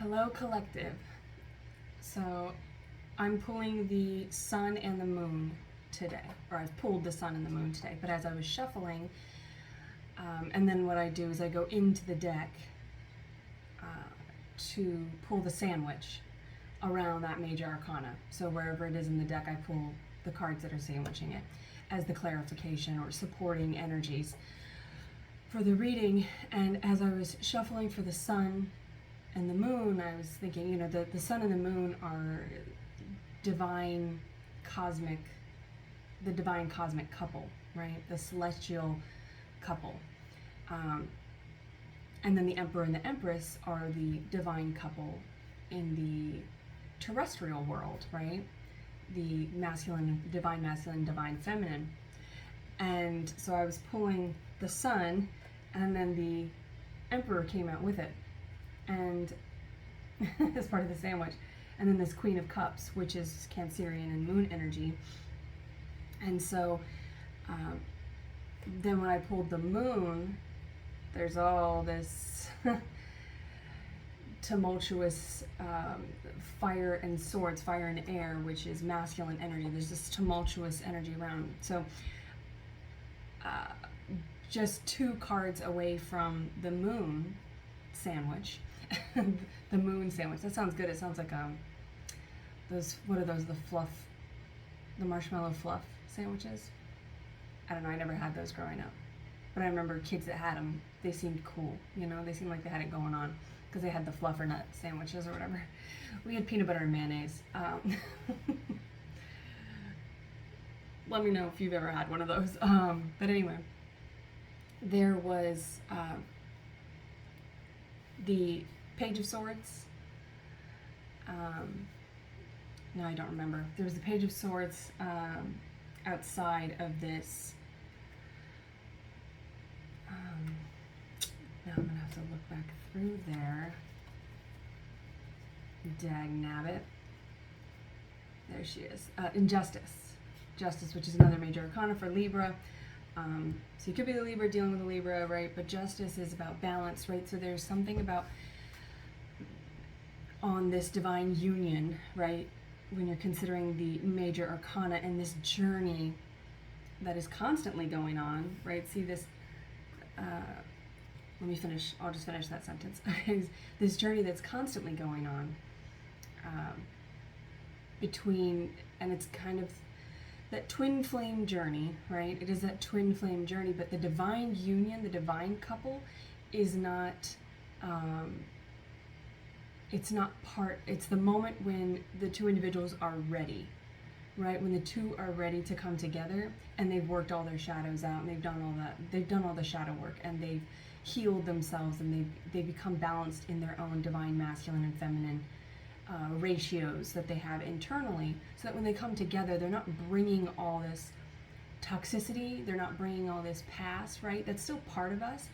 Hello, collective. So I'm pulling the sun and the moon today, or I've pulled the sun and the moon today, but as I was shuffling, and then what I do is I go into the deck to pull the sandwich around that major arcana. So wherever it is in the deck, I pull the cards that are sandwiching it as the clarification or supporting energies for the reading. And as I was shuffling for the sun and the moon, I was thinking, the sun and the moon are divine cosmic, the divine cosmic couple, right? The celestial couple. And then the emperor and the empress are the divine couple in the terrestrial world, right? The masculine, divine feminine. And so I was pulling the sun, and then the emperor came out with it, and as part of the sandwich. And then this Queen of Cups, which is Cancerian and moon energy. And so then when I pulled the moon, there's all this tumultuous fire and swords, fire and air, which is masculine energy. There's this tumultuous energy around. So just two cards away from the moon sandwich. The moon sandwich. That sounds good. It sounds like those, what are those, the marshmallow fluff sandwiches? I don't know, I never had those growing up. But I remember kids that had them, they seemed cool, they seemed like they had it going on, because they had the Fluffernut sandwiches or whatever. We had peanut butter and mayonnaise. Let me know if you've ever had one of those. But anyway, there was the Page of Swords. No, I don't remember. There was the Page of Swords outside of this. Now I'm going to have to look back through there. Dag nabbit. There she is. Injustice. Justice, which is another major arcana for Libra. So you could be the Libra dealing with a Libra, right? But justice is about balance, right? So there's something about on this divine union, right? When you're considering the major arcana and this journey that is constantly going on, right? See this, let me finish, I'll just finish that sentence. This journey that's constantly going on between, and it's kind of that twin flame journey, right? It is that twin flame journey, but the divine union, the divine couple is not, it's not part, it's the moment when the two individuals are ready, right? When the two are ready to come together and they've worked all their shadows out and they've done all that, they've done all the shadow work and they've healed themselves and they become balanced in their own divine masculine and feminine ratios that they have internally, so that when they come together, they're not bringing all this toxicity, they're not bringing all this past, right? That's still part of us.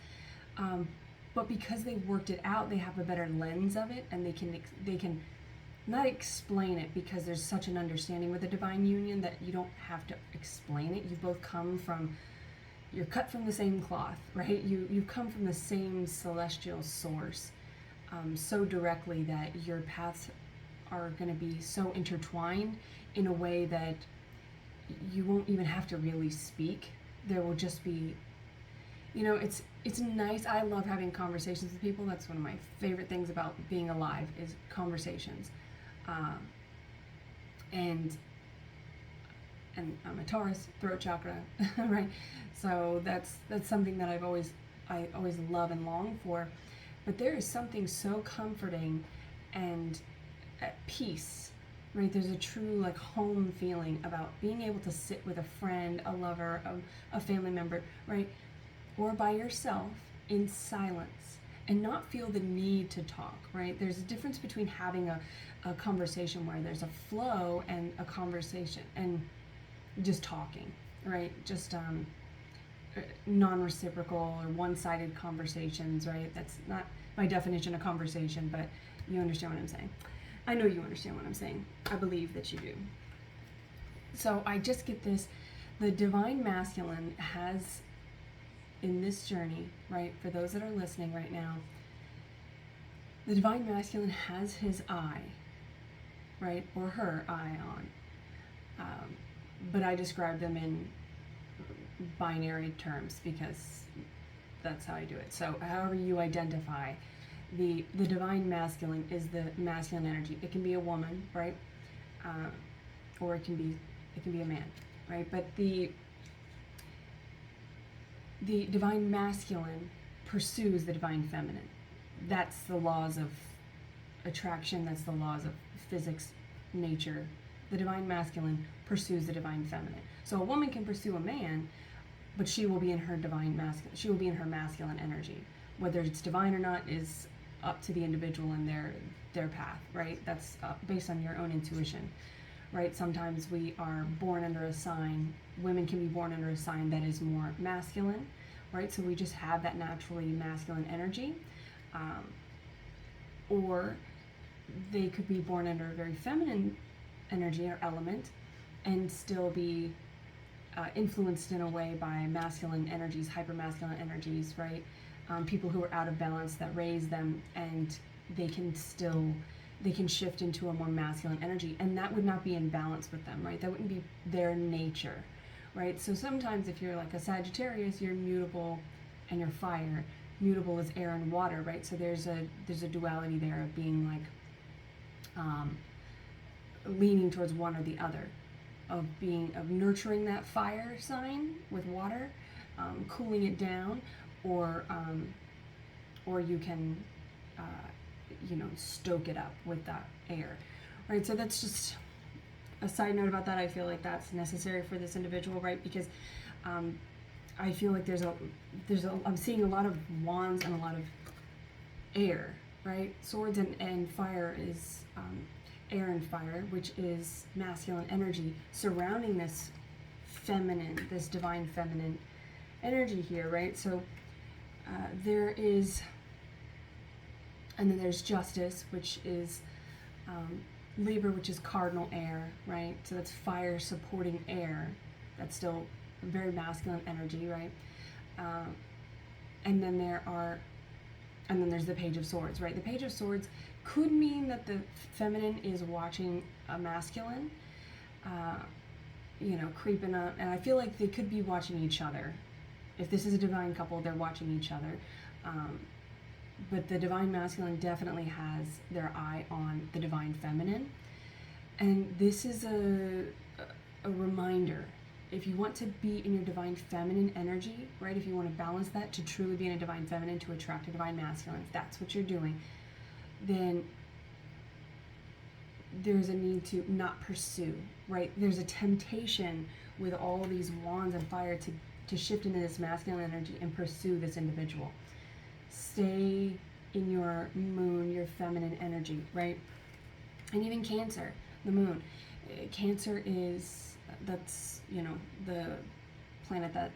But because they've worked it out, they have a better lens of it, and they can not explain it, because there's such an understanding with the divine union that you don't have to explain it. You both come from, you're cut from the same cloth, right? You come from the same celestial source so directly that your paths are going to be so intertwined in a way that you won't even have to really speak. There will just be, it's nice. I love having conversations with people. That's one of my favorite things about being alive is conversations. And I'm a Taurus, throat chakra, right? So that's something that I always love and long for. But there is something so comforting and at peace, right? There's a true home feeling about being able to sit with a friend, a lover, a family member, right? Or by yourself in silence and not feel the need to talk, right? There's a difference between having a conversation where there's a flow and a conversation and just talking, right? Just non-reciprocal or one-sided conversations, right? That's not by definition a conversation, but you understand what I'm saying. I know you understand what I'm saying. I believe that you do. So I just get this, the divine masculine has in this journey, right, for those that are listening right now, The divine masculine has his eye, right, or her eye on. But I describe them in binary terms because that's how I do it. So however you identify, the divine masculine is the masculine energy. It can be a woman, right, or it can be a man, right? But the divine masculine pursues the divine feminine. That's the laws of attraction. That's the laws of physics, nature. The divine masculine pursues the divine feminine. So a woman can pursue a man, but she will be in her divine masculine. She will be in her masculine energy. Whether it's divine or not is up to the individual and their path, right? That's based on your own intuition, right? Sometimes we are born under a sign. Women can be born under a sign that is more masculine, right? So we just have that naturally masculine energy, or they could be born under a very feminine energy or element and still be influenced in a way by masculine energies, hyper-masculine energies, right? People who are out of balance that raise them, and they can shift into a more masculine energy, and that would not be in balance with them, right? That wouldn't be their nature, right? So sometimes if you're like a Sagittarius, you're mutable and you're fire. Mutable is air and water, right? So there's a duality there of being like leaning towards one or the other, of nurturing that fire sign with water, cooling it down, or you can stoke it up with that air, right? So that's just a side note about that. I feel like that's necessary for this individual, right? Because I feel like I'm seeing a lot of wands and a lot of air, right? Swords and fire is air and fire, which is masculine energy surrounding this feminine, this divine feminine energy here, right? So there is, and then there's justice, which is Libra, which is cardinal air, right? So that's fire supporting air. That's still very masculine energy, right? And then there's the Page of Swords, right? The Page of Swords could mean that the feminine is watching a masculine, creeping up, and I feel like they could be watching each other. If this is a divine couple, they're watching each other. But the divine masculine definitely has their eye on the divine feminine. And this is a reminder. If you want to be in your divine feminine energy, right? If you want to balance that to truly be in a divine feminine, to attract a divine masculine, if that's what you're doing, then there's a need to not pursue, right? There's a temptation with all these wands and fire to shift into this masculine energy and pursue this individual. Stay in your moon, your feminine energy, right? And even Cancer, the moon. Cancer that's the planet that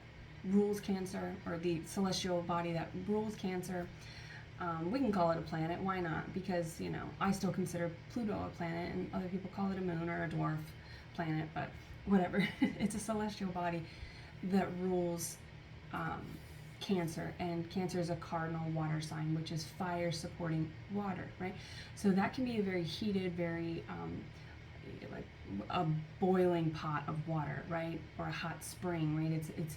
rules Cancer, or the celestial body that rules Cancer. We can call it a planet, why not? Because, I still consider Pluto a planet, and other people call it a moon or a dwarf planet, but whatever. It's a celestial body that rules Cancer, and Cancer is a cardinal water sign, which is fire supporting water, right? So that can be a very heated, very like a boiling pot of water, right? Or a hot spring, right? It's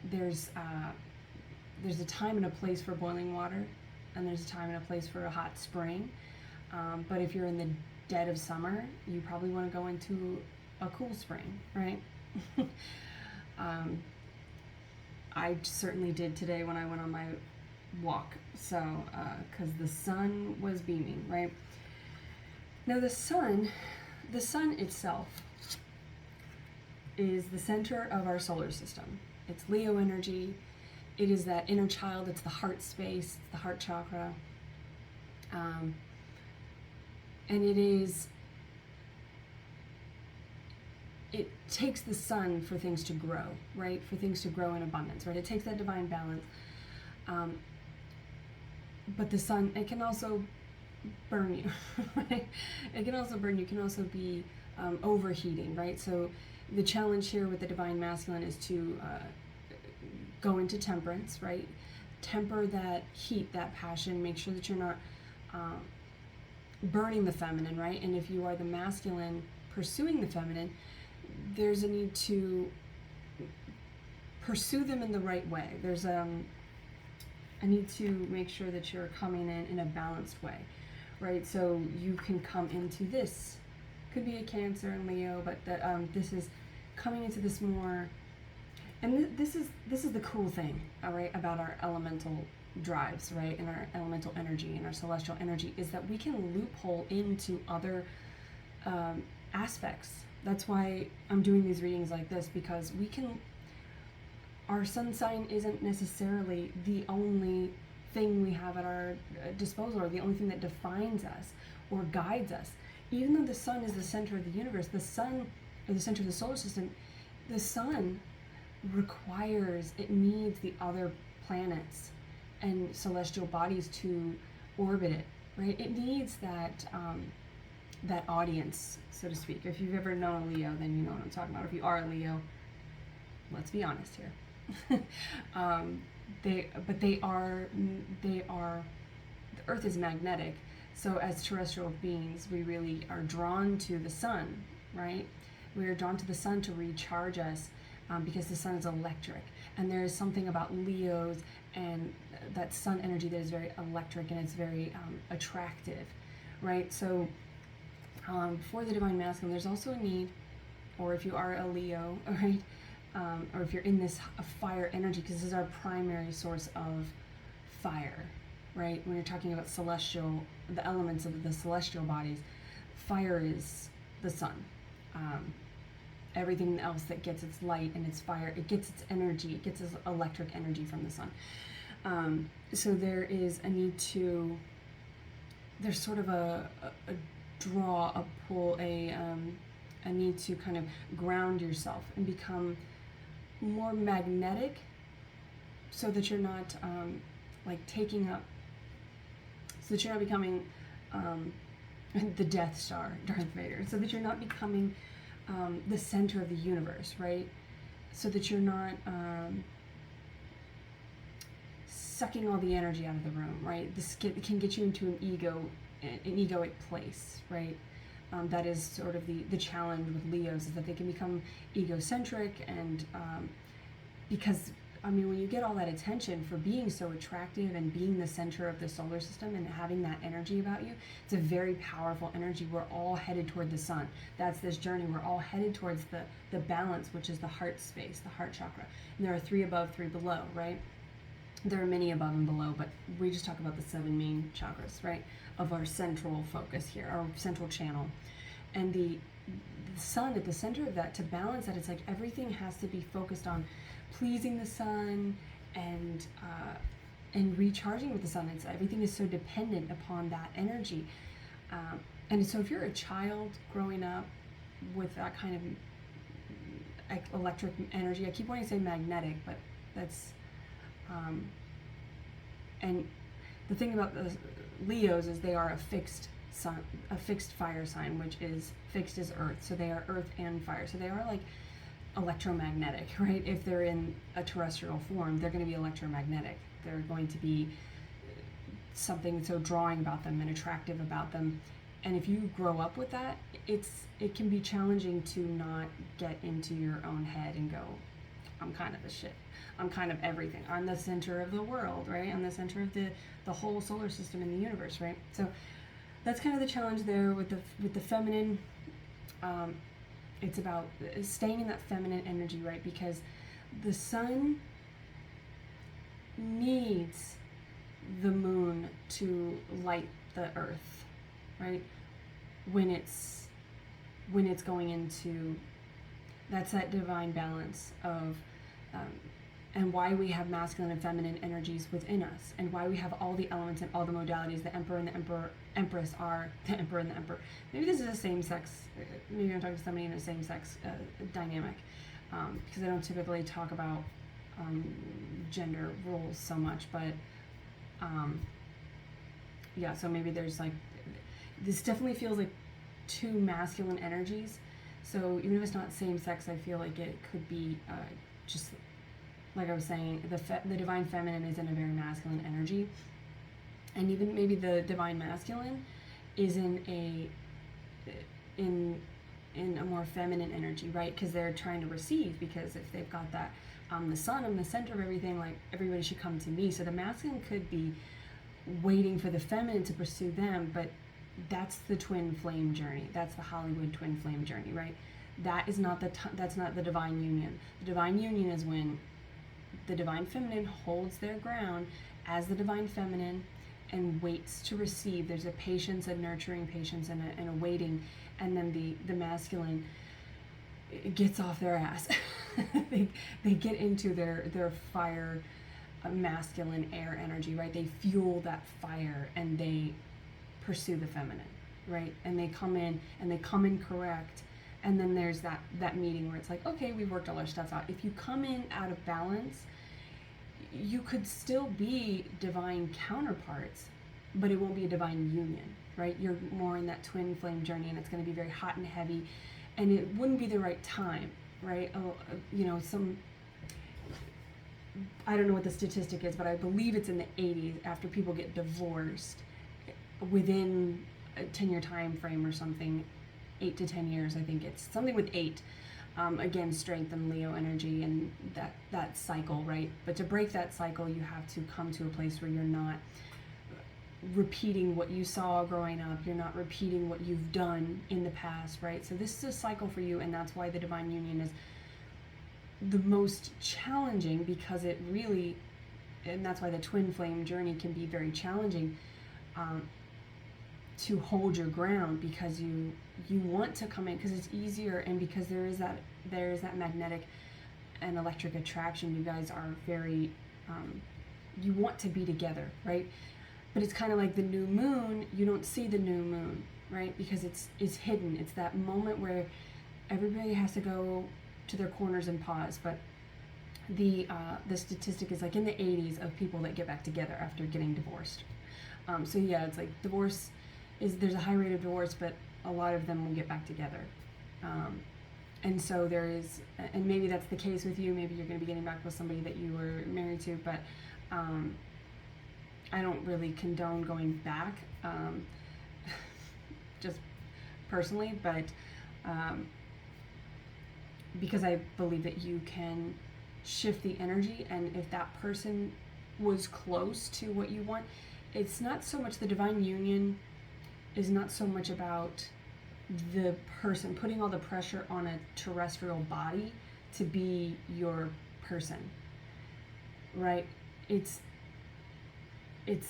there's a time and a place for boiling water, and there's a time and a place for a hot spring. But if you're in the dead of summer, you probably want to go into a cool spring, right? I certainly did today when I went on my walk, so because the sun was beaming, right? Now the sun itself is the center of our solar system. It's Leo energy. It is that inner child. It's the heart space, the heart chakra, and it takes the sun for things to grow, right? For things to grow in abundance, right? It takes that divine balance. But the sun, it can also burn you, right? It can also burn you. It can also be overheating, right? So the challenge here with the divine masculine is to go into temperance, right? temper that heat, that passion. Make sure that you're not burning the feminine, right? And if you are the masculine pursuing the feminine, there's a need to pursue them in the right way. There's a need to make sure that you're coming in a balanced way, right? So you can come into this, could be a Cancer and Leo, but this is coming into this more, and this is the cool thing, all right, about our elemental drives, right, and our elemental energy and our celestial energy, is that we can loophole into other aspects. That's why I'm doing these readings like this, because our sun sign isn't necessarily the only thing we have at our disposal, or the only thing that defines us or guides us. Even though the sun is the center of the universe, the sun, or the center of the solar system, the sun it needs the other planets and celestial bodies to orbit it, right? It needs that that audience, so to speak. If you've ever known a Leo, then you know what I'm talking about. If you are a Leo, let's be honest here. The Earth is magnetic, so as terrestrial beings, we really are drawn to the sun, right? We are drawn to the sun to recharge us, because the sun is electric, and there is something about Leos and that sun energy that is very electric, and it's very attractive, right? So for the divine masculine, there's also a need, or if you are a Leo, right, or if you're in this fire energy, because this is our primary source of fire, right? When you're talking about the elements of the celestial bodies, fire is the sun. Everything else that gets its light and its fire, it gets its energy, it gets its electric energy from the sun. So there is a need to, there's sort of a draw, a pull, a need to kind of ground yourself and become more magnetic, so that you're not taking up, so that you're not becoming the Death Star, Darth Vader, so that you're not becoming the center of the universe, right? So that you're not sucking all the energy out of the room, right? This can get you into an egoic place, right? That is sort of the challenge with Leos, is that they can become egocentric, and because, I mean, when you get all that attention for being so attractive and being the center of the solar system and having that energy about you, it's a very powerful energy. We're all headed toward the sun. That's this journey. We're all headed towards the balance, which is the heart space, the heart chakra. And there are 3 above, 3 below, right? There are many above and below, but we just talk about the 7 main chakras, right, of our central focus here, our central channel. And the sun at the center of that, to balance that, it's like everything has to be focused on pleasing the sun and recharging with the sun. Everything is so dependent upon that energy. And so if you're a child growing up with that kind of electric energy, I keep wanting to say magnetic, but that's and the thing about the Leos is they are a fixed fire sign, which is fixed as earth. So they are earth and fire. So they are like electromagnetic, right? If they're in a terrestrial form, they're going to be electromagnetic. They're going to be something so drawing about them and attractive about them. And if you grow up with that, it can be challenging to not get into your own head and go, I'm kind of the shit. I'm kind of everything. I'm the center of the world, right? I'm the center of the whole solar system in the universe, right? So that's kind of the challenge there with the feminine. It's about staying in that feminine energy, right? Because the sun needs the moon to light the earth, right? When it's going into, that's that divine balance of, and why we have masculine and feminine energies within us, and why we have all the elements and all the modalities. The emperor and the empress are the emperor and the emperor. Maybe this is a same-sex, maybe I'm talking to somebody in a same-sex dynamic, because I don't typically talk about gender roles so much, but yeah, so maybe there's like, this definitely feels like 2 masculine energies. So even if it's not same sex, I feel like it could be just like I was saying, the divine feminine is in a very masculine energy, and even maybe the divine masculine is in a more feminine energy, right? Because they're trying to receive. Because if they've got that, the sun, I'm the center of everything. Like everybody should come to me. So the masculine could be waiting for the feminine to pursue them, but that's the twin flame journey. That's the Hollywood twin flame journey, right? That is not that's not the divine union. The divine union is when the divine feminine holds their ground as the divine feminine and waits to receive. There's a patience, a nurturing patience, and a waiting, and then the masculine gets off their ass. they get into their fire, masculine air energy, right? They fuel that fire and they pursue the feminine, right? And they come in correct. And then there's that meeting where it's like, okay, we've worked all our stuff out. If you come in out of balance, you could still be divine counterparts, but it won't be a divine union, right? You're more in that twin flame journey, and it's going to be very hot and heavy, and it wouldn't be the right time, right? I don't know what the statistic is, but I believe it's in the 80s after people get divorced within a 10-year time frame or something, 8 to 10 years, I think it's something with 8. Again, strength and Leo energy and that cycle, right? But to break that cycle, you have to come to a place where you're not repeating what you saw growing up. You're not repeating what you've done in the past, right? So this is a cycle for you, and that's why the divine union is the most challenging, because it really, and that's why the twin flame journey can be very challenging, to hold your ground, because you want to come in because it's easier, and because there is that magnetic and electric attraction. You guys are very you want to be together, right? But it's kind of like the new moon. You don't see the new moon, right? Because it's hidden. It's that moment where everybody has to go to their corners and pause. But the statistic is like in the 80s of people that get back together after getting divorced. So yeah, it's like there's a high rate of divorce, but a lot of them will get back together. And so there is, and maybe that's the case with you. Maybe you're going to be getting back with somebody that you were married to, but I don't really condone going back, just personally, but because I believe that you can shift the energy, and if that person was close to what you want, it's not so much the divine union is not so much about the person putting all the pressure on a terrestrial body to be your person, right? It's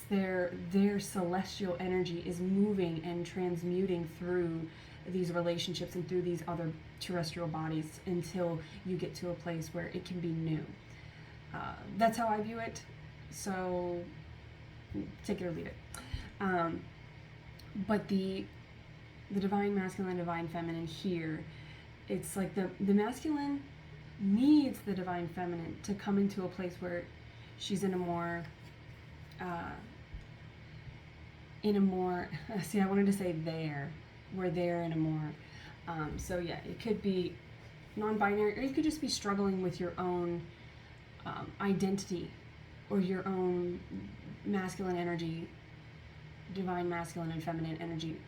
their celestial energy is moving and transmuting through these relationships and through these other terrestrial bodies until you get to a place where it can be new. That's how I view it. So take it or leave it. But the divine masculine, divine feminine here, it's like the masculine needs the divine feminine to come into a place where she's in a more see, I wanted to say where they're in a more so yeah, it could be non-binary, or you could just be struggling with your own identity, or your own masculine energy, divine masculine and feminine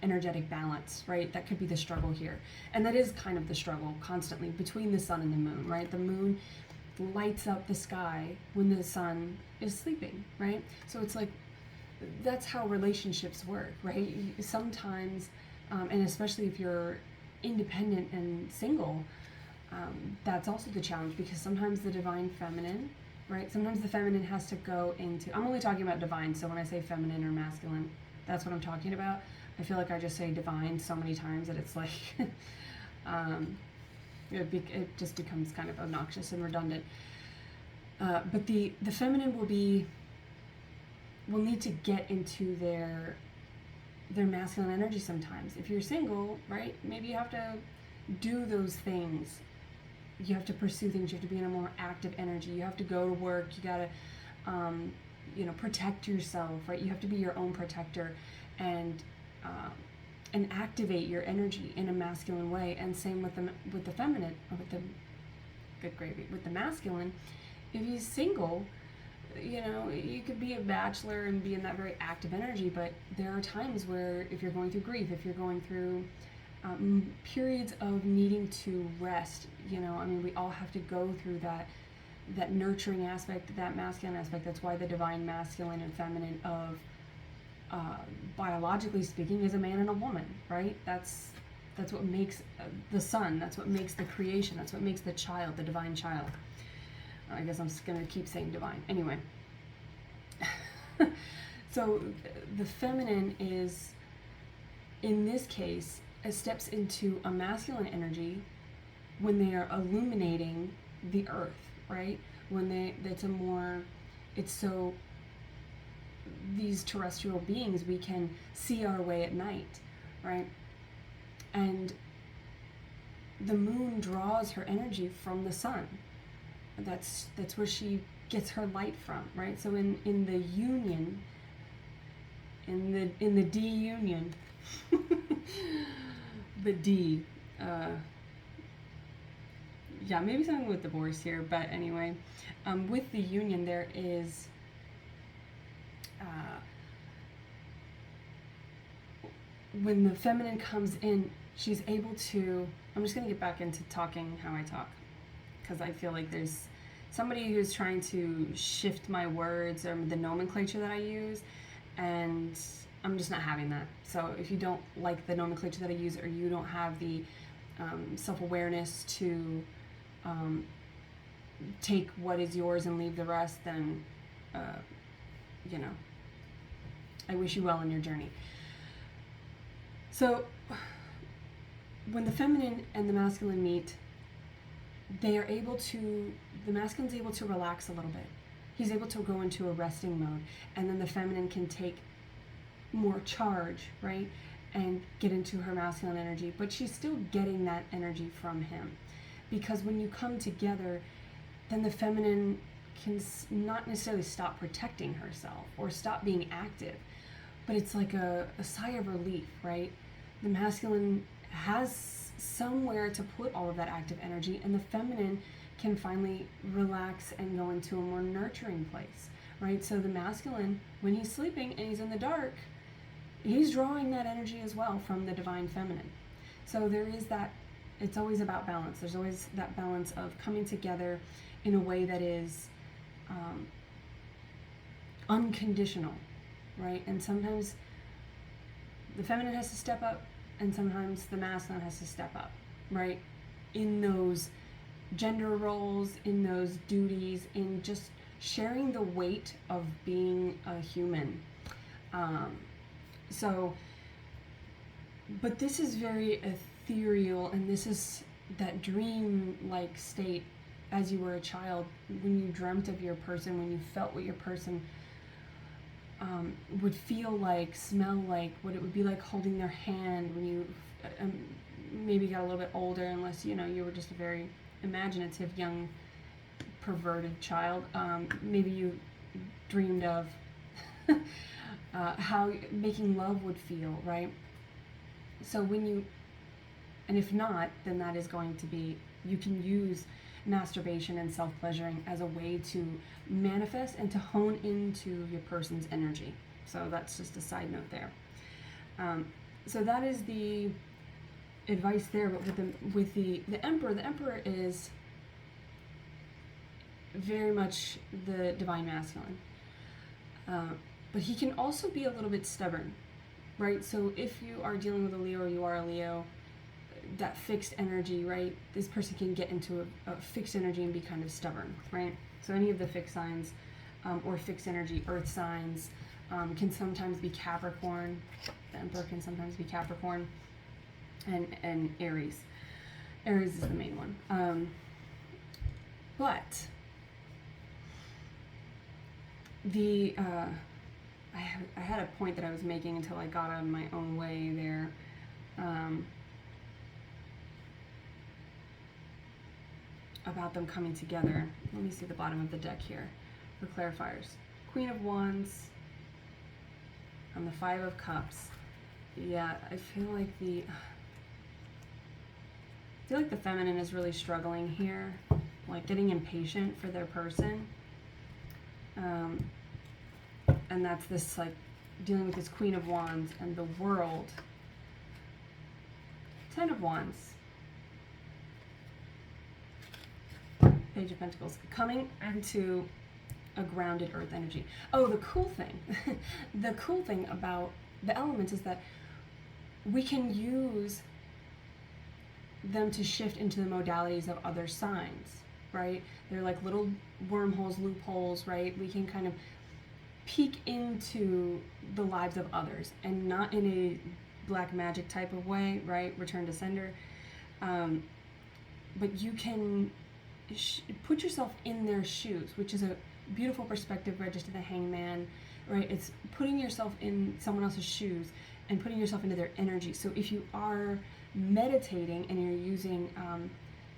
energetic balance, right? That could be the struggle here. And that is kind of the struggle constantly between the sun and the moon, right? The moon lights up the sky when the sun is sleeping, right? So it's like, that's how relationships work, right? Sometimes, and especially if you're independent and single, that's also the challenge, because sometimes the divine feminine, right? Sometimes the feminine has to go into, I'm only talking about divine, so when I say feminine or masculine, that's what I'm talking about. I feel like I just say divine so many times that it's like, it just becomes kind of obnoxious and redundant. But the feminine will need to get into their masculine energy sometimes. If you're single, right, maybe you have to do those things. You have to pursue things. You have to be in a more active energy. You have to go to work. You gotta, protect yourself, right? You have to be your own protector, and activate your energy in a masculine way. And same with the feminine, or with the masculine. If he's single, you know, you could be a bachelor and be in that very active energy, but there are times where if you're going through grief, if you're going through periods of needing to rest, you know, I mean, we all have to go through that nurturing aspect, that masculine aspect. That's why the divine masculine and feminine of biologically speaking is a man and a woman, right? That's what makes the sun. That's what makes the creation. That's what makes the child, the divine child. I guess I'm just gonna keep saying divine. Anyway, so the feminine is, in this case, it steps into a masculine energy when they are illuminating the earth, right? It's so, these terrestrial beings, we can see our way at night, right? And the moon draws her energy from the sun. That's where she gets her light from, right? So in the union, in the D union, the D, yeah, maybe something with divorce here, but anyway, with the union there is when the feminine comes in, she's able to, I'm just going to get back into talking how I talk, because I feel like there's somebody who's trying to shift my words or the nomenclature that I use, and I'm just not having that. So if you don't like the nomenclature that I use, or you don't have the self-awareness to take what is yours and leave the rest, then, you know, I wish you well in your journey. So when the feminine and the masculine meet, they are able to, the masculine's able to relax a little bit. He's able to go into a resting mode, and then the feminine can take more charge, right, and get into her masculine energy, but she's still getting that energy from him. Because when you come together, then the feminine can not necessarily stop protecting herself or stop being active, but it's like a sigh of relief, right? The masculine has somewhere to put all of that active energy, and the feminine can finally relax and go into a more nurturing place, right? So the masculine, when he's sleeping and he's in the dark, he's drawing that energy as well from the divine feminine. So there is that, it's always about balance. There's always that balance of coming together in a way that is unconditional, right? And sometimes the feminine has to step up, and sometimes the masculine has to step up, right? In those gender roles, in those duties, in just sharing the weight of being a human. But this is very ethereal, and this is that dream-like state as you were a child, when you dreamt of your person, when you felt what your person would feel like, smell like, what it would be like holding their hand when you maybe got a little bit older, unless, you know, you were just a very imaginative, young, perverted child. Maybe you dreamed of how making love would feel, right? So when you, and if not, then that is going to be, you can use masturbation and self-pleasuring as a way to manifest and to hone into your person's energy. So that's just a side note there. So that is the advice there. But with the emperor is very much the divine masculine. But he can also be a little bit stubborn, right? So if you are dealing with a Leo, or you are a Leo, that fixed energy, right? This person can get into a fixed energy and be kind of stubborn, right? So any of the fixed signs or fixed energy earth signs can sometimes be Capricorn. The emperor can sometimes be Capricorn, and Aries. Aries is the main one. But the I had a point that I was making until I got out of my own way there. About them coming together. Let me see the bottom of the deck here for clarifiers. Queen of Wands and the Five of Cups. Yeah, I feel like the feminine is really struggling here. like getting impatient for their person. And that's this, like, dealing with this Queen of Wands and the World. 10 of Wands. Page of Pentacles. Coming into a grounded earth energy. Oh, the cool thing about the elements is that we can use them to shift into the modalities of other signs, right? They're like little wormholes, loopholes, right? We can kind of peek into the lives of others, and not in a black magic type of way, right? Return to sender. But you can put yourself in their shoes, which is a beautiful perspective register the Hangman, right? It's putting yourself in someone else's shoes and putting yourself into their energy. So if you are meditating and you're using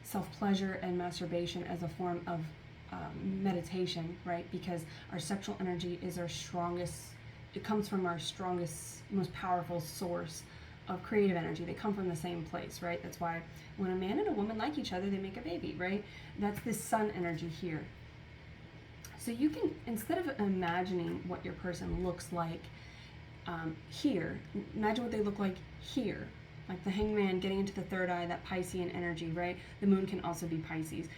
self-pleasure and masturbation as a form of meditation, right? Because our sexual energy is our strongest, it comes from our strongest, most powerful source of creative energy. They come from the same place, right? That's why when a man and a woman like each other, they make a baby, right? That's this sun energy here. So you can, instead of imagining what your person looks like here, imagine what they look like here. Like the Hangman getting into the third eye, that Piscean energy, right? The moon can also be Pisces.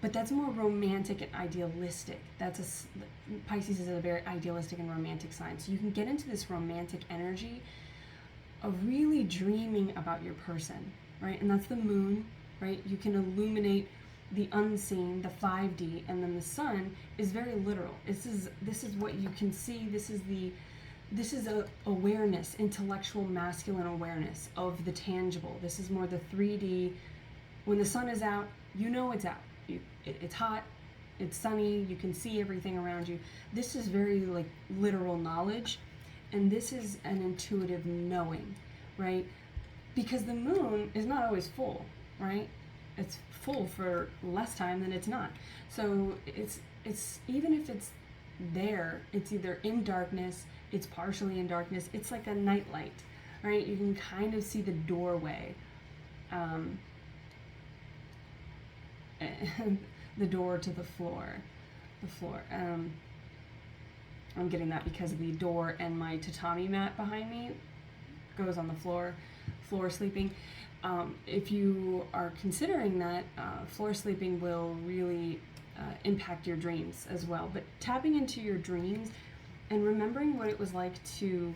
But that's more romantic and idealistic. Pisces is a very idealistic and romantic sign. So you can get into this romantic energy of really dreaming about your person, right? And that's the moon, right? You can illuminate the unseen, the 5D, and then the sun is very literal. This is what you can see. This is a awareness, intellectual masculine awareness of the tangible. This is more the 3D. When the sun is out, you know it's out. It's hot, it's sunny, you can see everything around you. This is very like literal knowledge, and this is an intuitive knowing, right? Because the moon is not always full, right? It's full for less time than it's not. So it's even if it's there, it's either in darkness, it's partially in darkness, it's like a nightlight, right? You can kind of see the doorway, the door to the floor. I'm getting that because the door and my tatami mat behind me goes on the floor sleeping. If you are considering that, floor sleeping will really impact your dreams as well. But tapping into your dreams and remembering what it was like to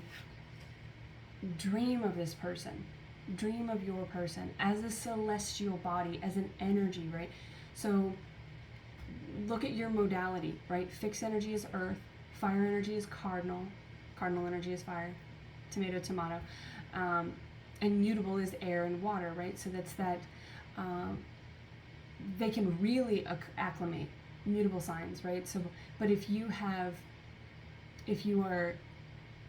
dream of this person, dream of your person as a celestial body, as an energy, right? So look at your modality, right? Fixed energy is earth, fire energy is cardinal energy is fire, tomato, and mutable is air and water, right? So that's that, they can really acclimate, mutable signs, right? So, but if you are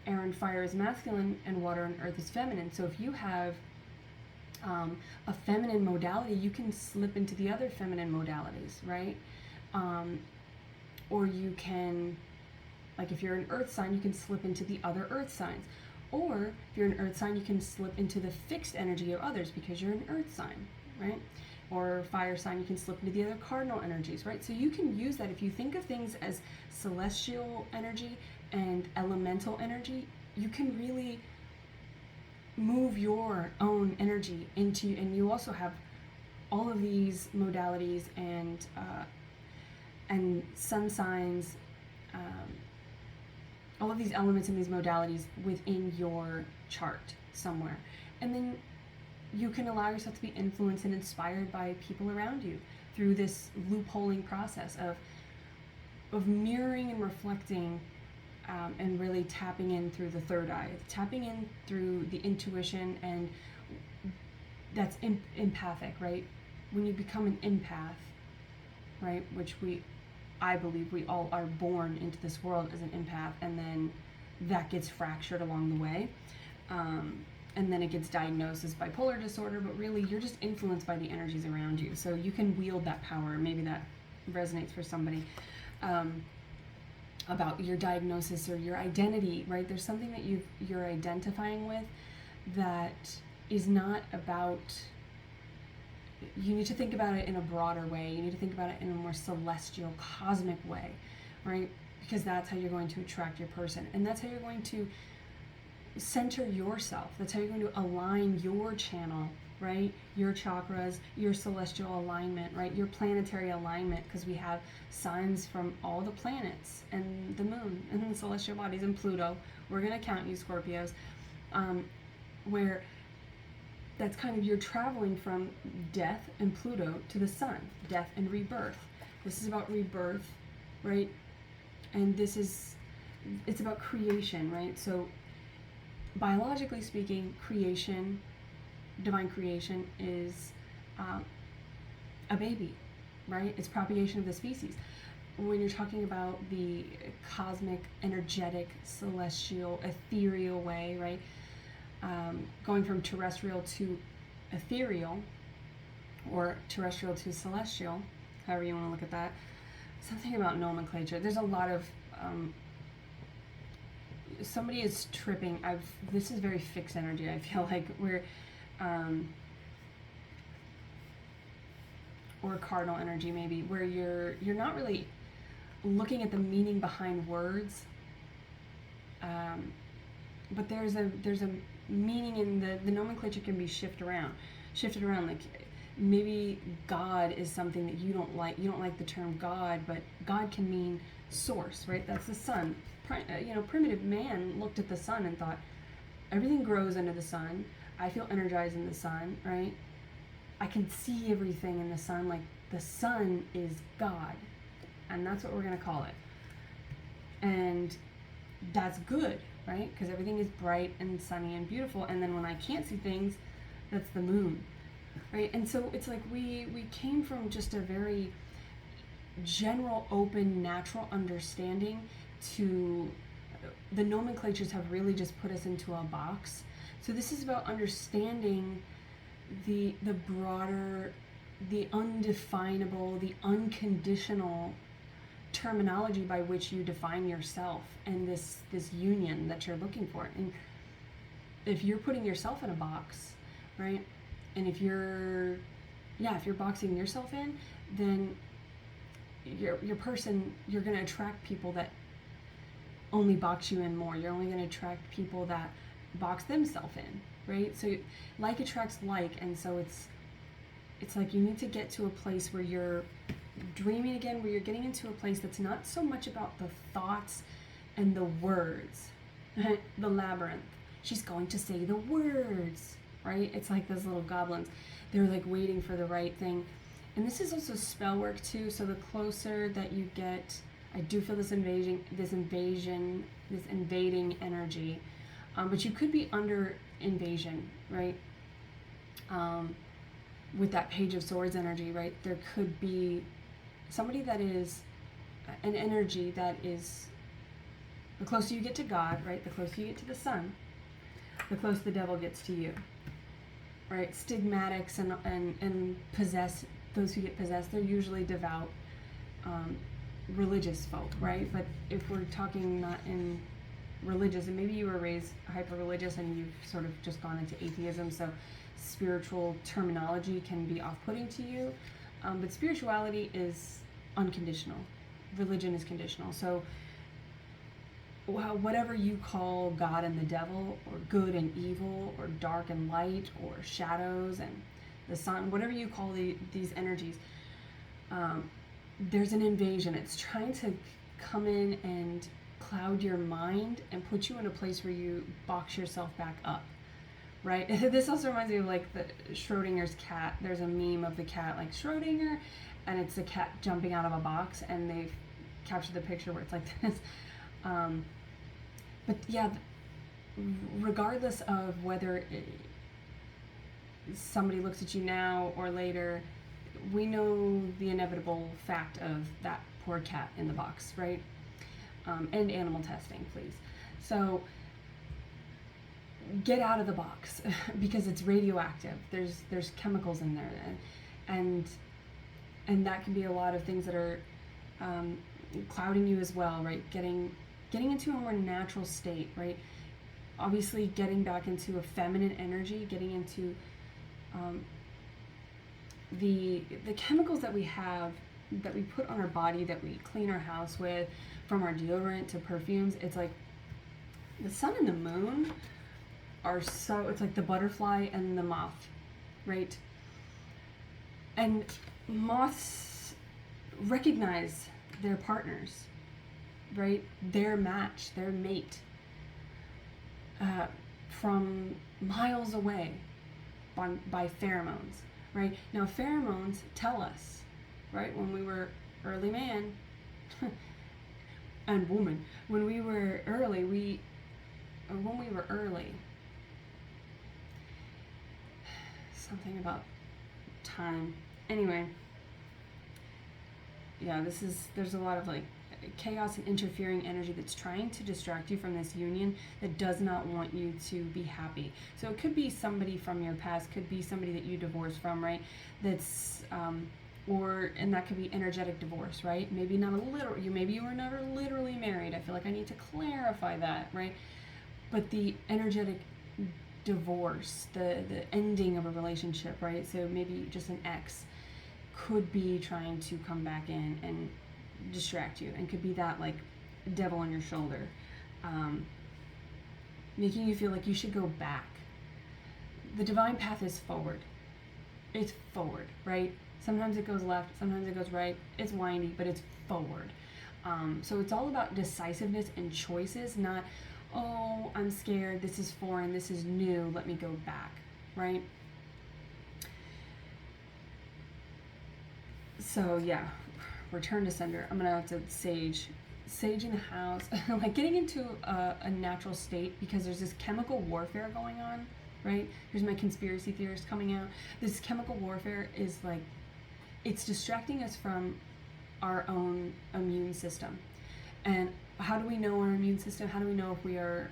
air and fire is masculine and water and earth is feminine, so if you have a feminine modality, you can slip into the other feminine modalities, right? Or you can, like if you're an earth sign, you can slip into the other earth signs. Or if you're an earth sign, you can slip into the fixed energy of others because you're an earth sign, right? Or fire sign, you can slip into the other cardinal energies, right? So you can use that. If you think of things as celestial energy and elemental energy, you can really move your own energy into, and you also have all of these modalities and sun signs, all of these elements and these modalities within your chart somewhere. And then you can allow yourself to be influenced and inspired by people around you through this loopholing process of mirroring and reflecting, and really tapping in through the third eye, tapping in through the intuition, and that's empathic, right? When you become an empath, right, which I believe we all are born into this world as an empath, and then that gets fractured along the way, and then it gets diagnosed as bipolar disorder, but really you're just influenced by the energies around you, so you can wield that power. Maybe that resonates for somebody, about your diagnosis or your identity, right? There's something that you're identifying with that is not about you need to think about it in a broader way. You need to think about it in a more celestial, cosmic way, right? Because that's how you're going to attract your person. And that's how you're going to center yourself. That's how you're going to align your channel, right? Your chakras, your celestial alignment, right? Your planetary alignment, because we have signs from all the planets and the moon and the celestial bodies and Pluto. We're going to count you, Scorpios, where that's kind of, you're traveling from death and Pluto to the sun, death and rebirth. This is about rebirth, right? And it's about creation, right? So biologically speaking, creation, divine creation is a baby, right? It's propagation of the species. When you're talking about the cosmic, energetic, celestial, ethereal way, right? Going from terrestrial to ethereal, or terrestrial to celestial, however you want to look at that. Something about nomenclature. There's a lot of somebody is tripping. This is very fixed energy. I feel like we're or cardinal energy maybe, where you're not really looking at the meaning behind words, but there's a meaning in the nomenclature can be shifted around. Like maybe God is something that you don't like. You don't like the term God, but God can mean source, right? That's the sun. Primitive man looked at the sun and thought, everything grows under the sun. I feel energized in the sun, right? I can see everything in the sun. Like the sun is God, and that's what we're gonna call it. And that's good, right? Because everything is bright and sunny and beautiful. And then when I can't see things, that's the moon, right? And so it's like we came from just a very general, open, natural understanding to the nomenclatures have really just put us into a box. So this is about understanding the broader, the undefinable, the unconditional terminology by which you define yourself and this union that you're looking for. And if you're putting yourself in a box, right? And if you're boxing yourself in, then your person, you're going to attract people that only box you in more. You're only going to attract people that box themselves in, right? So like attracts like, and so it's like you need to get to a place where you're dreaming again, where you're getting into a place that's not so much about the thoughts and the words. The labyrinth. She's going to say the words, right? It's like those little goblins. They're like waiting for the right thing. And this is also spell work too, so the closer that you get, I do feel this invading energy, but you could be under invasion, right? With that Page of Swords energy, right? There could be somebody that is an energy that is, the closer you get to God, right? The closer you get to the sun, the closer the devil gets to you, right? Stigmatics and those who get possessed, they're usually devout, religious folk, right? But if we're talking not in religious, and maybe you were raised hyper-religious and you've sort of just gone into atheism, so spiritual terminology can be off-putting to you, but spirituality is unconditional. Religion is conditional. So whatever you call God and the devil, or good and evil, or dark and light, or shadows and the sun, whatever you call these energies, there's an invasion. It's trying to come in and cloud your mind and put you in a place where you box yourself back up, right? This also reminds me of like the Schrodinger's cat. There's a meme of the cat like Schrodinger, and it's a cat jumping out of a box, and they've captured the picture where it's like this. But yeah, regardless of whether somebody looks at you now or later, we know the inevitable fact of that poor cat in the box, right? And animal testing, please. So get out of the box because it's radioactive. There's chemicals in there, and that can be a lot of things that are clouding you as well, right? Getting into a more natural state, right? Obviously, getting back into a feminine energy, getting into the chemicals that we have, that we put on our body, that we clean our house with, from our deodorant to perfumes, it's like the sun and the moon are so, it's like the butterfly and the moth, right? And moths recognize their partners, right? Their match, their mate, from miles away by pheromones, right? Now, pheromones tell us, right, when we were early man and woman, when we were early, something about time. Anyway, yeah, there's a lot of like chaos and interfering energy that's trying to distract you from this union, that does not want you to be happy. So it could be somebody from your past, could be somebody that you divorced from, right? That's and that could be energetic divorce, right? Maybe not a literal, maybe you were never literally married. I feel like I need to clarify that, right? But the energetic divorce, the ending of a relationship, right? So maybe just an ex could be trying to come back in and distract you, and could be that like devil on your shoulder, making you feel like you should go back. The divine path is forward. It's forward, right? Sometimes it goes left, sometimes it goes right. It's windy, but it's forward. So it's all about decisiveness and choices, not, oh, I'm scared, this is foreign, this is new, let me go back, right? So yeah, return to sender. I'm gonna have to sage in the house. Like getting into a natural state, because there's this chemical warfare going on, right? Here's my conspiracy theorist coming out. This chemical warfare is like, it's distracting us from our own immune system. And how do we know our immune system? How do we know if we are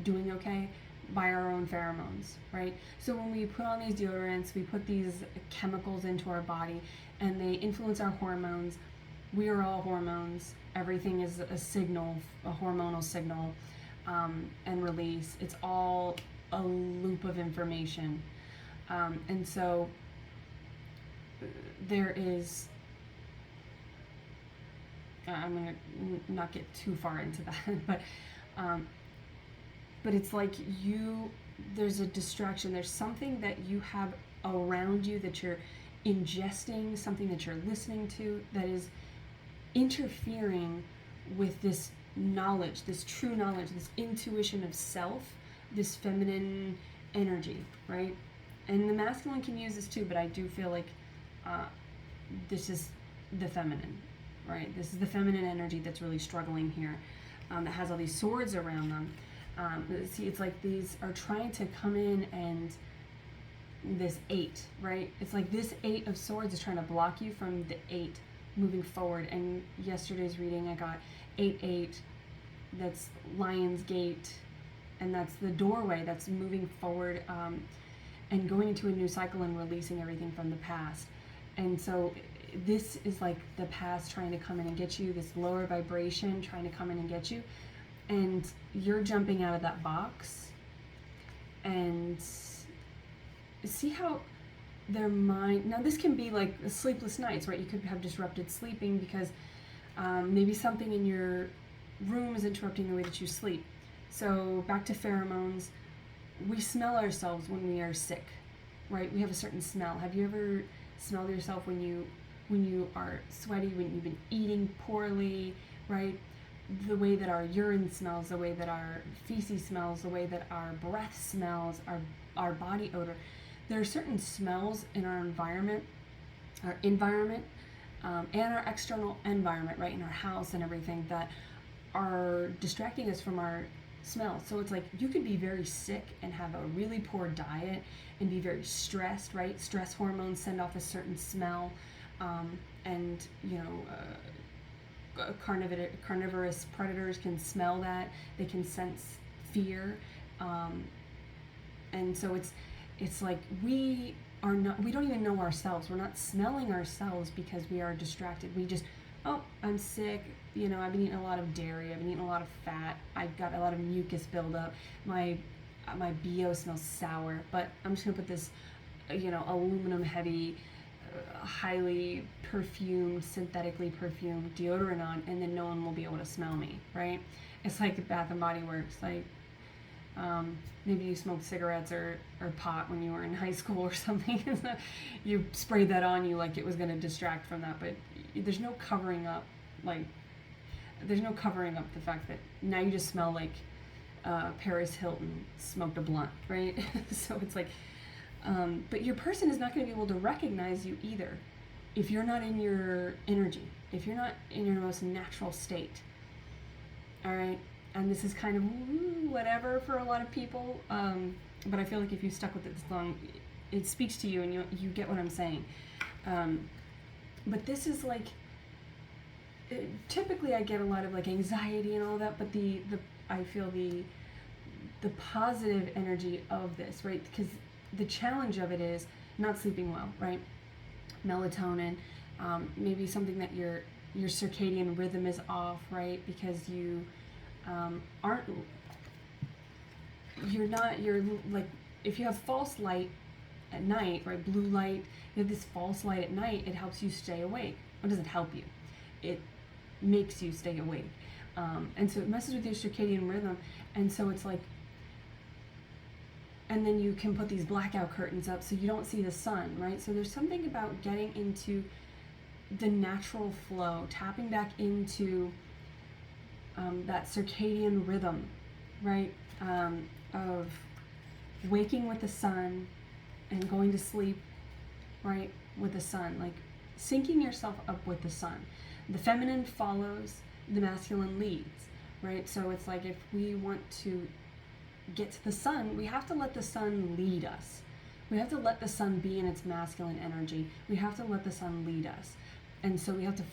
doing okay? By our own pheromones, right? So when we put on these deodorants, we put these chemicals into our body, and they influence our hormones. We are all hormones. Everything is a signal, a hormonal signal, and release. It's all a loop of information. And so there is, I'm going to not get too far into that, but it's like there's a distraction. There's something that you have around you that you're ingesting, something that you're listening to, that is interfering with this knowledge, this true knowledge, this intuition of self, this feminine energy, right? And the masculine can use this too, but I do feel like this is the feminine, right? This is the feminine energy that's really struggling here, that has all these swords around them. See, it's like these are trying to come in, and this 8, right? It's like this 8 of swords is trying to block you from the 8 moving forward. And yesterday's reading, I got 8-8, that's Lion's Gate, and that's the doorway that's moving forward, and going into a new cycle and releasing everything from the past. And so this is like the past trying to come in and get you, this lower vibration trying to come in and get you, and you're jumping out of that box. And see how their mind, now this can be like sleepless nights, right? You could have disrupted sleeping because maybe something in your room is interrupting the way that you sleep. So back to pheromones, we smell ourselves when we are sick, right? We have a certain smell. Have you ever smelled yourself when you are sweaty, when you've been eating poorly, right? The way that our urine smells, the way that our feces smells, the way that our breath smells, our body odor. There are certain smells in our environment, and our external environment, right, in our house and everything, that are distracting us from our smell. So it's like you could be very sick and have a really poor diet and be very stressed, right? Stress hormones send off a certain smell, and carnivorous predators can smell that. They can sense fear, and so it's like we don't even know ourselves. We're not smelling ourselves because we are distracted. We just, oh, I'm sick. I've been eating a lot of dairy. I've been eating a lot of fat. I've got a lot of mucus buildup. My BO smells sour. But I'm just gonna put this, aluminum heavy highly perfumed, synthetically perfumed deodorant on, and then no one will be able to smell me, right? It's like Bath and Body Works. Like, maybe you smoked cigarettes or pot when you were in high school or something. You sprayed that on you like it was going to distract from that, but there's no covering up, like, there's no covering up the fact that now you just smell like Paris Hilton smoked a blunt, right? So it's like, but your person is not going to be able to recognize you either if you're not in your energy, if you're not in your most natural state. All right? And this is kind of whatever for a lot of people, but I feel like if you stuck with it this long, it speaks to you and you get what I'm saying. But this is like, typically I get a lot of like anxiety and all that, but I feel the positive energy of this, right? Because the challenge of it is not sleeping well, right? Melatonin, maybe something that your circadian rhythm is off, right? Because you you're like, if you have false light at night, right? Blue light, you have this false light at night, it helps you stay awake. What does it help you? It makes you stay awake. And so it messes with your circadian rhythm. And so it's like, and then you can put these blackout curtains up so you don't see the sun, right? So there's something about getting into the natural flow, tapping back into that circadian rhythm, right? Of waking with the sun and going to sleep, right, with the sun, like syncing yourself up with the sun. The feminine follows, the masculine leads, right? So it's like, if we want to get to the sun, we have to let the sun lead us. We have to let the sun be in its masculine energy. We have to let the sun lead us. And so we have to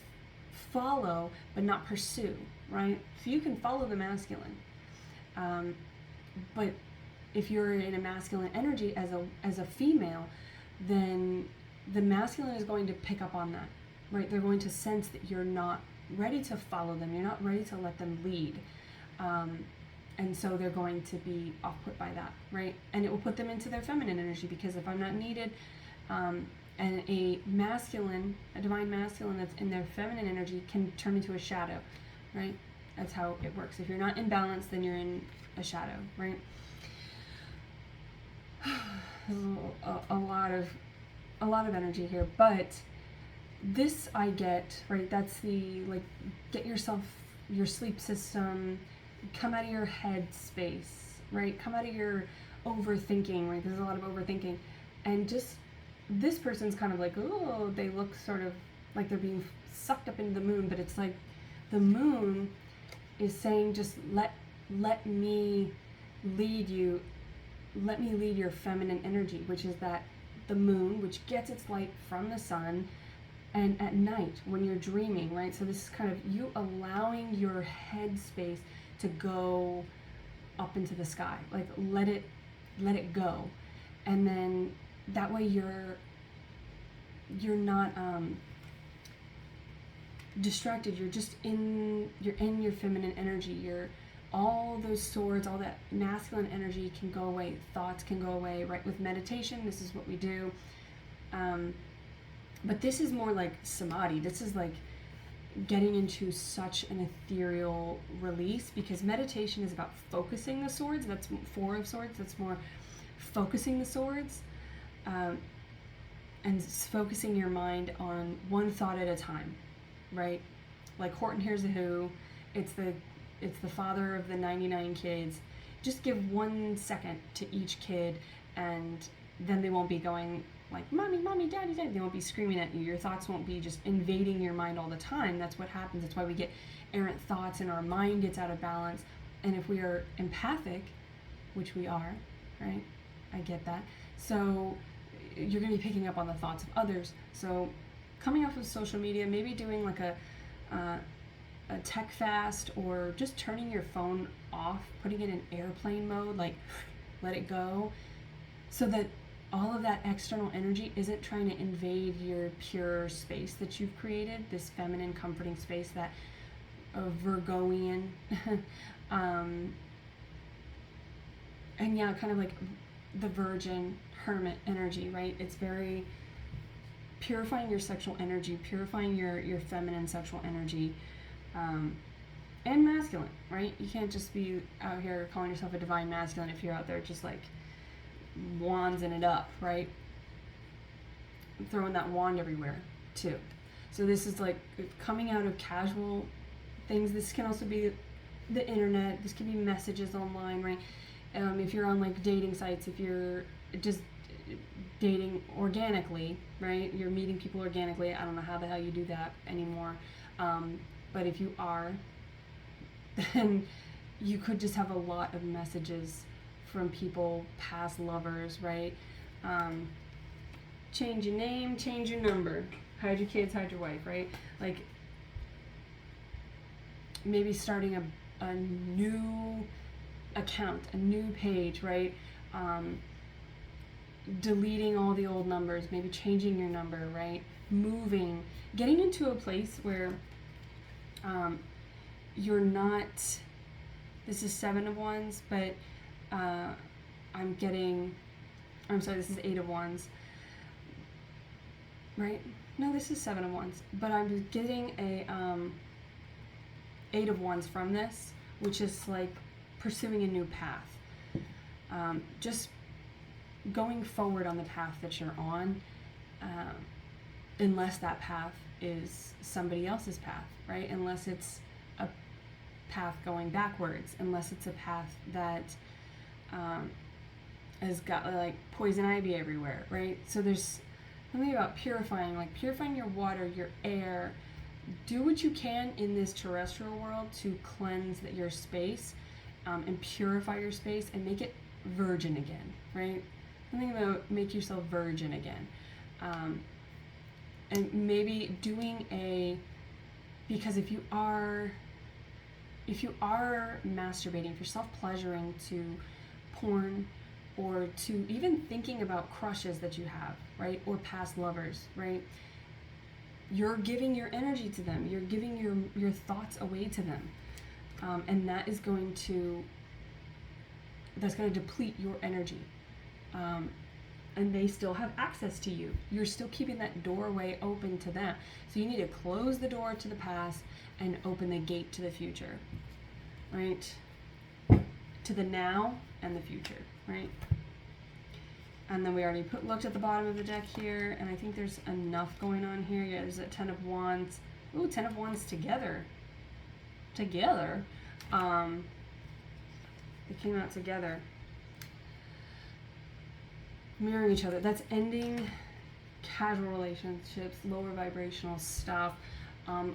follow, but not pursue, right? So you can follow the masculine. But if you're in a masculine energy as a female, then the masculine is going to pick up on that, right? They're going to sense that you're not ready to follow them. You're not ready to let them lead. And so they're going to be off-put by that, right? And it will put them into their feminine energy, because if I'm not needed, and a divine masculine that's in their feminine energy can turn into a shadow, right? That's how it works. If you're not in balance, then you're in a shadow, right? a lot of energy here, but this I get, right? That's the, like, get yourself, your sleep system, come out of your head space, right? Come out of your overthinking, right? There's a lot of overthinking. And just, this person's kind of like, oh, they look sort of like they're being sucked up into the moon, but it's like the moon is saying, just let me lead you, let me lead your feminine energy, which is that the moon, which gets its light from the sun, and at night when you're dreaming, right? So this is kind of you allowing your head space to go up into the sky, like let it go, and then that way you're not distracted. You're just in your feminine energy. You're, all those swords, all that masculine energy can go away. Thoughts can go away, right? With meditation, this is what we do. But this is more like samadhi. This is like getting into such an ethereal release, because meditation is about focusing the swords. That's Four of Swords. That's more focusing the swords, and focusing your mind on one thought at a time, right? Like Horton Hears a Who. It's the father of the 99 kids. Just give 1 second to each kid, and then they won't be going like, mommy, mommy, daddy, daddy. They won't be screaming at you. Your thoughts won't be just invading your mind all the time. That's what happens. That's why we get errant thoughts and our mind gets out of balance. And if we are empathic, which we are, right? I get that. So you're going to be picking up on the thoughts of others. So coming off of social media, maybe doing like a tech fast, or just turning your phone off, putting it in airplane mode, like let it go, so that all of that external energy isn't trying to invade your pure space that you've created, this feminine comforting space, that Virgoian and yeah, kind of like the virgin hermit energy, right? It's very purifying your sexual energy, purifying your feminine sexual energy, and masculine, right? You can't just be out here calling yourself a divine masculine if you're out there just like wandsing it up, right? Throwing that wand everywhere too. So this is like coming out of casual things. This can also be the internet. This can be messages online, right? If you're on like dating sites, if you're just dating organically, right? You're meeting people organically. I don't know how the hell you do that anymore. But if you are, then you could just have a lot of messages from people, past lovers, right? Change your name, change your number, hide your kids, hide your wife, right? Like maybe starting a new account, a new page, right? Deleting all the old numbers, maybe changing your number, right? Moving, getting into a place where you're not, this is 7 of Wands, but this is 8 of Wands, right? No, this is 7 of Wands, but I'm getting a 8 of Wands from this, which is like pursuing a new path. Just going forward on the path that you're on, unless that path is somebody else's path, right? Unless it's a path going backwards, unless it's a path that has got like poison ivy everywhere, right? So there's something about purifying, like purifying your water, your air. Do what you can in this terrestrial world to cleanse your space, and purify your space and make it virgin again, right? Something about make yourself virgin again. And maybe doing because if you are masturbating, if you're self-pleasuring to porn, or to even thinking about crushes that you have, right? Or past lovers, right? You're giving your energy to them. You're giving your thoughts away to them. And that is going to deplete your energy. And they still have access to you. You're still keeping that doorway open to them. So you need to close the door to the past and open the gate to the future, right? To the now and the future, right? And then we already looked at the bottom of the deck here, and I think there's enough going on here. Yeah, there's a 10 of Wands. Ooh, 10 of Wands together. They came out together. Mirroring each other. That's ending casual relationships, lower vibrational stuff,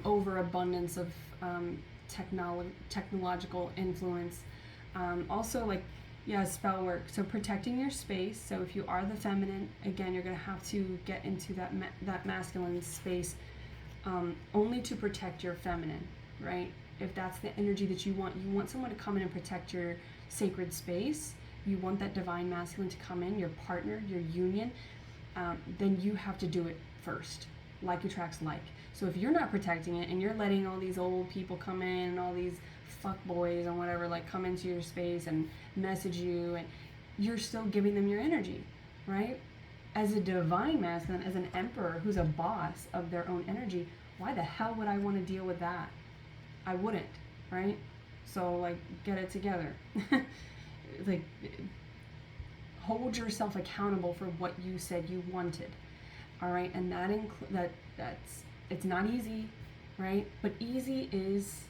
overabundance of technological influence. Also, like, spell work. So protecting your space. So if you are the feminine, again, you're going to have to get into that masculine space, only to protect your feminine, right? If that's the energy that you want someone to come in and protect your sacred space. You want that divine masculine to come in, your partner, your union, then you have to do it first. Like attracts like. So if you're not protecting it and you're letting all these old people come in, all these fuck boys and whatever, like come into your space and message you, and you're still giving them your energy, right? As a divine masculine, as an emperor who's a boss of their own energy, why the hell would I want to deal with that? I wouldn't, right? So like, get it together. Like, hold yourself accountable for what you said you wanted, all right? And that's it's not easy, right? But easy is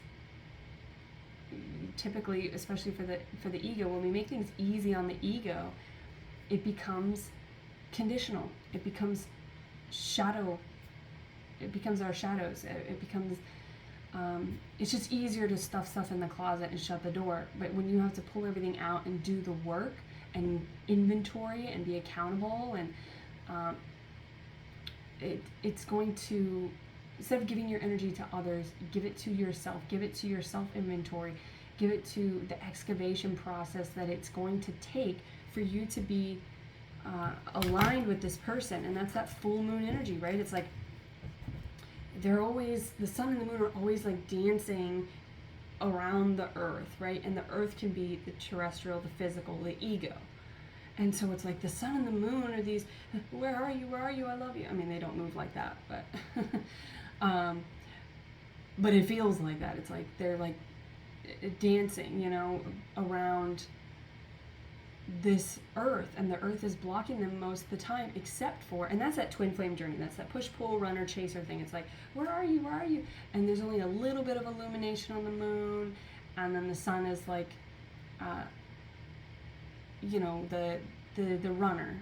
typically, especially for the ego, when we make things easy on the ego, it becomes conditional. It becomes shadow. It becomes our shadows. It becomes it's just easier to stuff stuff in the closet and shut the door. But when you have to pull everything out and do the work and inventory and be accountable, and it's going to, instead of giving your energy to others, give it to yourself. Give it to your self-inventory. Give it to the excavation process that it's going to take for you to be aligned with this person. And that's that full moon energy, right? It's like, the sun and the moon are always like dancing around the earth, right? And the earth can be the terrestrial, the physical, the ego. And so it's like the sun and the moon are these, where are you, I love you. I mean, they don't move like that, but but it feels like that. It's like they're like dancing, you know, around this earth, and the earth is blocking them most of the time, except for, and that's that twin flame journey, that's that push pull runner chaser thing. It's like, where are you, and there's only a little bit of illumination on the moon, and then the sun is like you know, the runner.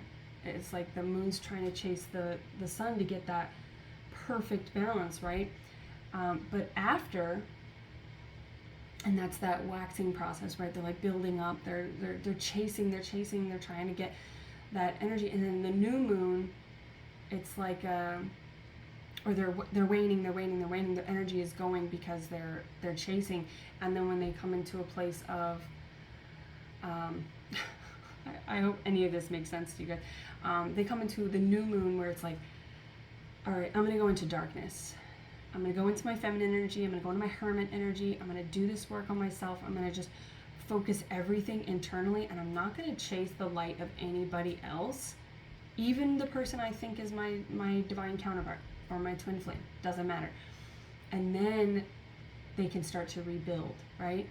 It's like the moon's trying to chase the sun to get that perfect balance, right? But after, and that's that waxing process, right? They're like building up, they're chasing, they're trying to get that energy. And then the new moon, it's like or they're waning, their energy is going because they're chasing. And then when they come into a place of I hope any of this makes sense to you guys. They come into the new moon where it's like, all right, I'm going to go into darkness. I'm going to go into my feminine energy. I'm going to go into my hermit energy. I'm going to do this work on myself. I'm going to just focus everything internally, and I'm not going to chase the light of anybody else, even the person I think is my divine counterpart or my twin flame. Doesn't matter. And then they can start to rebuild, right?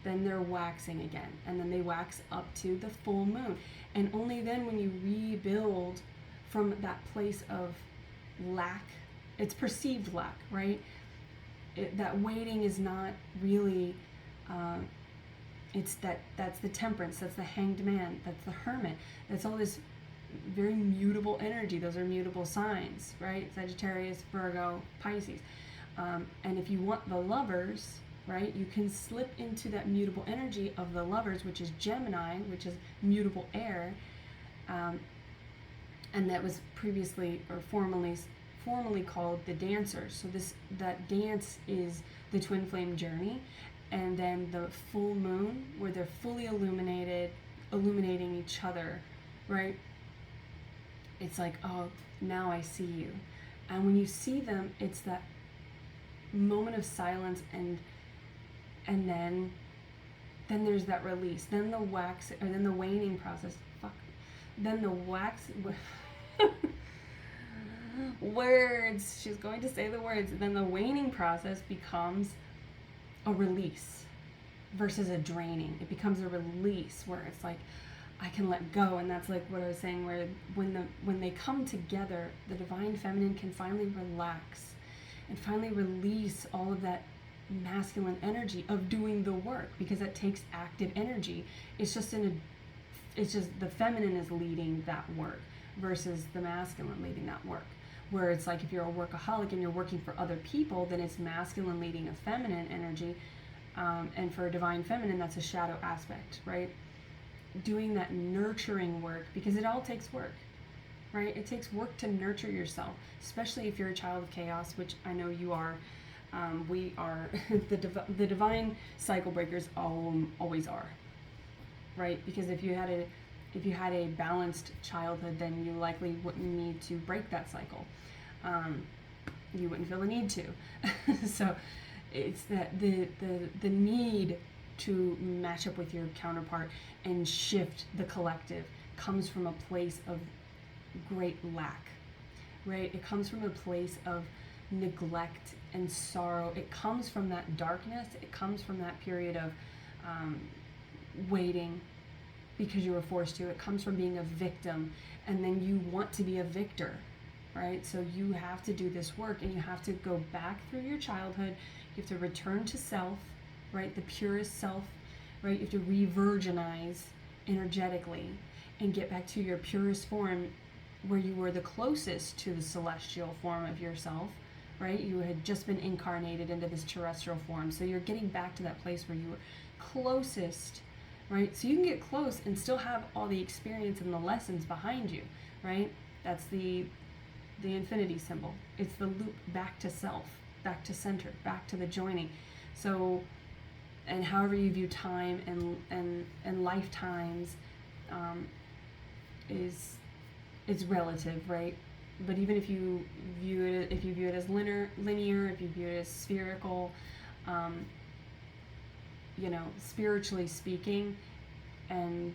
Then they're waxing again, and then they wax up to the full moon. And only then, when you rebuild from that place of lack, it's perceived lack, right? That waiting is not really, that's the temperance, that's the hanged man, that's the hermit, that's all this very mutable energy. Those are mutable signs, right? Sagittarius, Virgo, Pisces. And if you want the lovers, right, you can slip into that mutable energy of the lovers, which is Gemini, which is mutable air, and that was previously or formerly called the dancers. So that dance is the twin flame journey, and then the full moon where they're fully illuminating each other, right? It's like, oh, now I see you. And when you see them, it's that moment of silence, and then there's that release. Then the wax, or then the waning process. Then the wax. Words. She's going to say the words. And then the waning process becomes a release versus a draining. It becomes a release where it's like, I can let go. And that's like what I was saying, where when they come together, the divine feminine can finally relax and finally release all of that masculine energy of doing the work, because it takes active energy. It's just the feminine is leading that work versus the masculine leading that work. Where it's like, if you're a workaholic and you're working for other people, then it's masculine leading a feminine energy, and for a divine feminine, that's a shadow aspect, right? Doing that nurturing work, because it all takes work, right? It takes work to nurture yourself, especially if you're a child of chaos, which I know you are. We are the divine cycle breakers always are, right? Because if you had a balanced childhood, then you likely wouldn't need to break that cycle. You wouldn't feel the need to. So it's that the need to match up with your counterpart and shift the collective comes from a place of great lack, right? It comes from a place of neglect and sorrow. It comes from that darkness. It comes from that period of waiting because you were forced to. It comes from being a victim, and then you want to be a victor, right? So you have to do this work, and you have to go back through your childhood. You have to return to self, right? The purest self, right? You have to re-virginize energetically and get back to your purest form, where you were the closest to the celestial form of yourself, right? You had just been incarnated into this terrestrial form. So you're getting back to that place where you were closest, right? So you can get close and still have all the experience and the lessons behind you, right? That's the infinity symbol. It's the loop back to self, back to center, back to the joining. So, and however you view time and lifetimes is relative, right? But even if you view it as linear, if you view it as spherical, spiritually speaking, and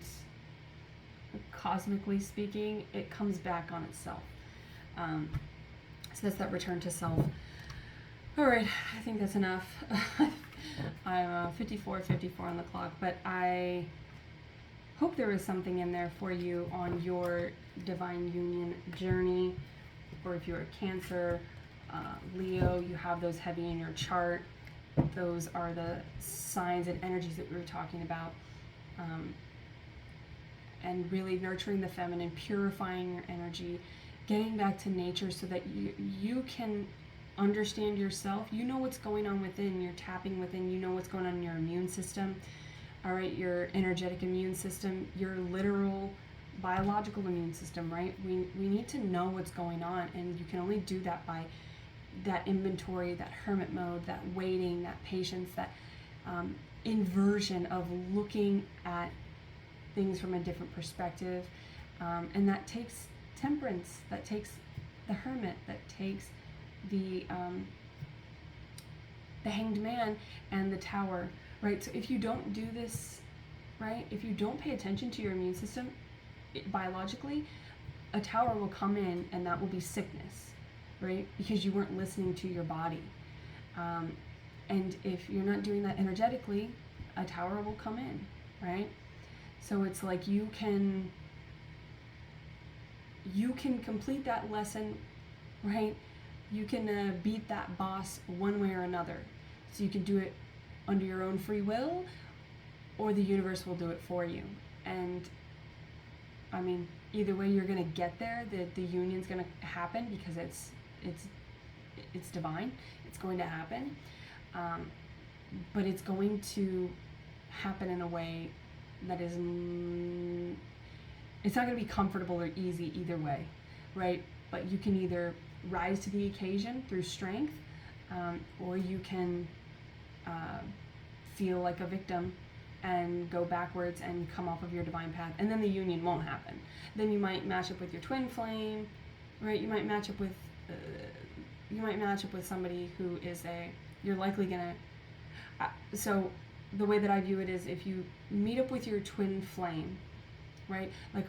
cosmically speaking, it comes back on itself. So that's that return to self. All right, I think that's enough. I'm 54 on the clock, but I hope there is something in there for you on your divine union journey, or if you're a Cancer, Leo, you have those heavy in your chart. Those are the signs and energies that we were talking about. And really nurturing the feminine, purifying your energy, getting back to nature so that you can understand yourself. You know what's going on within. You're tapping within. You know what's going on in your immune system. All right, your energetic immune system, your literal biological immune system, right? We need to know what's going on, and you can only do that by that inventory, that hermit mode, that waiting, that patience, that inversion of looking at things from a different perspective. And that takes temperance, that takes the hermit, that takes the hanged man and the tower, right? So if you don't do this, right, if you don't pay attention to your immune system biologically, a tower will come in and that will be sickness, right? Because you weren't listening to your body. And if you're not doing that energetically, a tower will come in, right? So it's like you can complete that lesson, right? You can beat that boss one way or another. So you can do it under your own free will, or the universe will do it for you. And I mean, either way, you're gonna get there. The union's gonna happen because it's divine. It's going to happen, but it's going to happen in a way that is. It's not going to be comfortable or easy either way, right? But you can either rise to the occasion through strength, or you can feel like a victim and go backwards and come off of your divine path, and then the union won't happen. Then you might match up with your twin flame, right? You might match up with somebody who is you're likely gonna. So the way that I view it is, if you meet up with your twin flame, right? Like,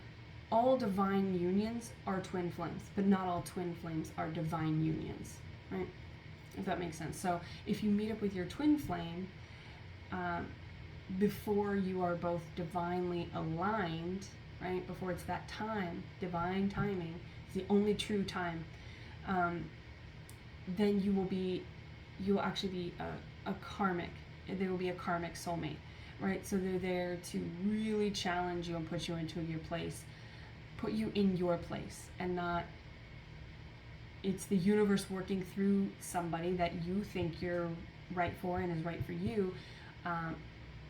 all divine unions are twin flames, but not all twin flames are divine unions, right? If that makes sense. So if you meet up with your twin flame, before you are both divinely aligned, right? Before it's that time, divine timing, it's the only true time, then you'll actually be a karmic. There will be a karmic soulmate, right? So they're there to really challenge you and put you into your place, put you in your place, and not, it's the universe working through somebody that you think you're right for and is right for you,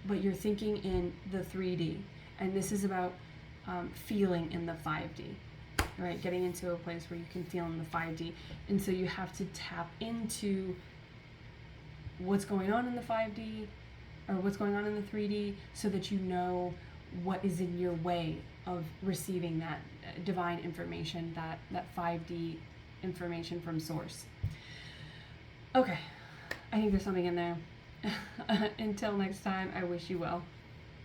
but you're thinking in the 3D, and this is about feeling in the 5D, right? Getting into a place where you can feel in the 5D, and so you have to tap into what's going on in the 5D, or what's going on in the 3D, so that you know what is in your way of receiving that divine information, that 5D information from source. Okay, I think there's something in there. Until next time, I wish you well.